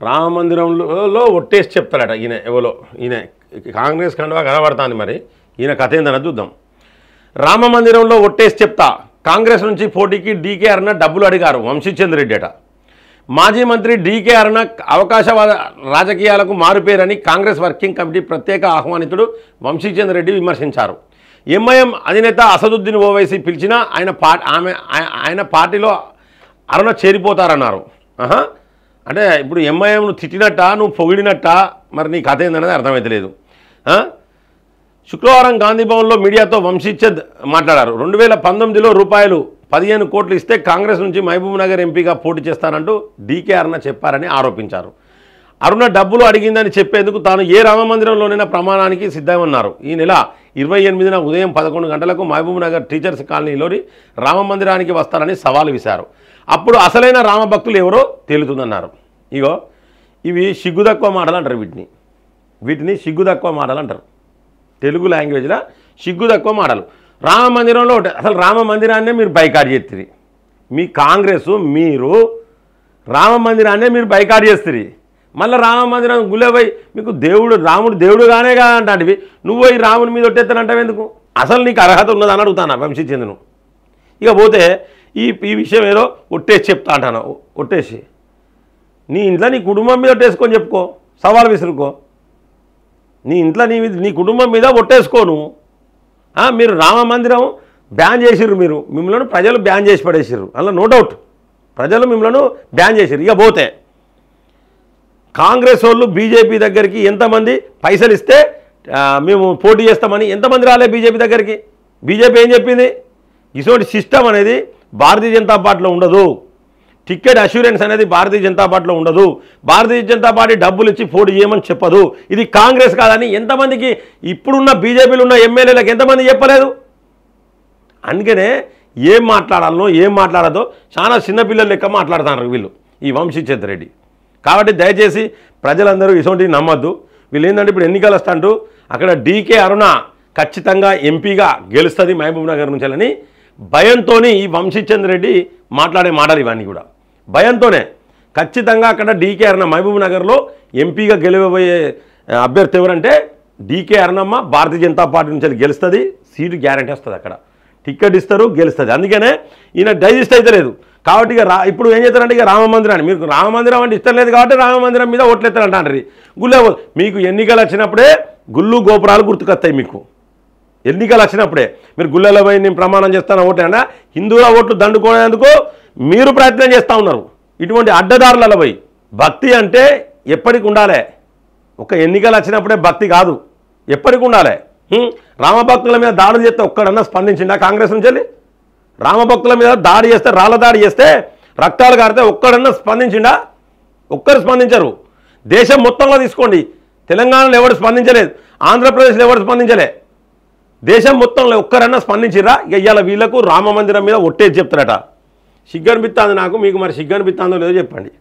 రామ మందిరంలో ఒట్టేసి చెప్తాడట ఈయన ఎవరో ఈయన కాంగ్రెస్ కండువా కనబడుతుంది మరి ఈయన కథ ఏందని చూద్దాం. రామ మందిరంలో ఒట్టేసి చెప్తా, కాంగ్రెస్ నుంచి పోటీకి డీకే అరుణ డబ్బులు అడిగారు వంశీచంద్ర రెడ్డి అట. మాజీ మంత్రి డీకే అరుణ అవకాశవాద రాజకీయాలకు మారుపేరని కాంగ్రెస్ వర్కింగ్ కమిటీ ప్రత్యేక ఆహ్వానితుడు వంశీచంద్ర రెడ్డి విమర్శించారు. ఎంఐఎం అధినేత అసదుద్దీన్ ఓవైసీ పిలిచినా ఆయన పార్టీలో అరుణ చేరిపోతారన్నారు. అంటే ఇప్పుడు ఎంఐఎంను తిట్టినట్ట నువ్వు పొగిడినట్ట మరి నీ కథ ఏందనేది అర్థమైతలేదు. శుక్రవారం గాంధీభవన్లో మీడియాతో వంశీచంద్ మాట్లాడారు. 2019లో రూపాయలు 15 కోట్లు ఇస్తే కాంగ్రెస్ నుంచి మహబూబ్ నగర్ ఎంపీగా పోటీ చేస్తానంటూ డీకే అరుణ చెప్పారని ఆరోపించారు. అరుణ డబ్బులు అడిగిందని చెప్పేందుకు తాను ఏ రామమందిరంలోనైనా ప్రమాణానికి సిద్ధమన్నారు. ఈ నెల 28న ఉదయం 11 గంటలకు మహబూబ్ నగర్ టీచర్స్ కాలనీలోని రామమందిరానికి వస్తారని సవాల్ విశారు. అప్పుడు అసలైన రామభక్తులు ఎవరో తేలుతుందన్నారు. ఇగో ఇవి సిగ్గు తక్కువ మాటలు అంటారు. వీటిని సిగ్గు తక్కువ మాటలు అంటారు. తెలుగు లాంగ్వేజ్లో సిగ్గు తక్కువ మాటలు. రామ మందిరంలో అసలు రామ మందిరాన్నే మీరు బైకాట్ చేస్తారు. మీ కాంగ్రెస్ మీరు రామ మందిరాన్నే మీరు బైకాట్ చేస్తారు. మళ్ళీ రామ మందిరం గుళ్ళేపోయి మీకు రాముడు దేవుడుగానే అంటాంటివి నువ్వు ఈ రాముని మీద ఒట్టేస్తానంటావు ఎందుకు? అసలు నీకు అర్హత ఉన్నదని అడుగుతాను వంశీచంద్రను. ఇక పోతే ఈ విషయం ఏదో ఒట్టేసి చెప్తా అంటాను. ఒట్టేసి నీ ఇంట్లో నీ కుటుంబం మీద ఒట్టేసుకొని చెప్పుకో, సవాల్ విసురుకో. నీ ఇంట్లో నీ కుటుంబం మీద ఒట్టేసుకోను. మీరు రామ మందిరం బ్యాన్ చేసిర్రు, మిమ్మల్ని ప్రజలు బ్యాన్ చేసి పడేసిర్రు, అలా నో డౌట్ ప్రజలు మిమ్మల్ని బ్యాన్ చేసిర్రు. ఇక పోతే కాంగ్రెస్ వాళ్ళు బీజేపీ దగ్గరికి ఎంతమంది పైసలు ఇస్తే మేము పోటీ చేస్తామని ఎంతమంది రాలే బీజేపీ దగ్గరికి? బీజేపీ ఏం చెప్పింది? ఇటువంటి సిస్టమ్ అనేది భారతీయ జనతా పార్టీలో ఉండదు. టికెట్ అష్యూరెన్స్ అనేది భారతీయ జనతా పార్టీలో ఉండదు. భారతీయ జనతా పార్టీ డబ్బులు ఇచ్చి పోటీ చేయమని చెప్పదు. ఇది కాంగ్రెస్ కాదని ఎంతమందికి ఇప్పుడున్న బీజేపీలో ఉన్న ఎమ్మెల్యేలకు ఎంతమంది చెప్పలేదు? అందుకనే ఏం మాట్లాడాలనో ఏం మాట్లాడదో చాలా చిన్నపిల్లల లెక్క మాట్లాడుతున్నారు వీళ్ళు, ఈ వంశీచంద్ర రెడ్డి. కాబట్టి దయచేసి ప్రజలందరూ ఇటువంటి నమ్మద్దు. వీళ్ళు ఏంటంటే ఇప్పుడు ఎన్నికలు వస్తాంటూ అక్కడ డీకే అరుణ ఖచ్చితంగా ఎంపీగా గెలుస్తుంది మహబూబ్ నగర్ నుంచి అని భయంతో ఈ వంశీచంద్ర రెడ్డి మాట్లాడే మాటలు ఇవన్నీ కూడా భయంతోనే. ఖచ్చితంగా అక్కడ డీకే అరుణ మహబూబ్ నగర్లో ఎంపీగా గెలవబోయే అభ్యర్థి ఎవరంటే డీకే అరుణమ్మ భారతీయ జనతా పార్టీ నుంచి గెలుస్తుంది. సీటు గ్యారంటీ వస్తుంది, అక్కడ టికెట్ ఇస్తారు, గెలుస్తుంది. అందుకనే ఈయన డైజెస్ట్ అయితే లేదు. కాబట్టి ఇప్పుడు ఏం చేస్తారంటే ఇక రామ మందిరాన్ని మీకు రామ మందిరం అంటే ఇష్టం లేదు కాబట్టి రామ మందిరం మీద ఓట్లేస్తారంట అంటారు. గుళ్ళే మీకు ఎన్నికలు వచ్చినప్పుడే గుళ్ళు గోపురాలు గుర్తుకొస్తాయి. మీకు ఎన్నికలు వచ్చినప్పుడే మీరు గుళ్ళలో పోయి నేను ప్రమాణం చేస్తాను ఓటేనా హిందువుల ఓట్లు దండుకోనేందుకు మీరు ప్రయత్నం చేస్తూ ఉన్నారు. ఇటువంటి అడ్డదారులలో పోయి భక్తి అంటే ఎప్పటికి ఉండాలి. ఒక ఎన్నికలు వచ్చినప్పుడే భక్తి కాదు, ఎప్పటికి ఉండాలి. రామభక్తుల మీద దాడులు చేస్తే ఒక్కడన్నా స్పందించిండా కాంగ్రెస్ నుంచి వెళ్ళి? రామభక్తుల మీద దాడి చేస్తే రాళ్ళ దాడి చేస్తే రక్తాలు కారితే ఒక్కడన్నా స్పందించిండా? ఒక్కరు స్పందించరు. దేశం మొత్తంలో తీసుకోండి, తెలంగాణలో ఎవరు స్పందించలేదు, ఆంధ్రప్రదేశ్లో ఎవరు స్పందించలే. దేశం మొత్తంలో ఒక్కరన్నా స్పందించిరా? ఇవాళ వీళ్ళకు రామ మందిరం మీద ఒట్టేసి చెప్తారట. సిగ్గనిపిస్తుంది నాకు, మీకు మరి సిగ్గనిపిస్తుందో లేదో చెప్పండి.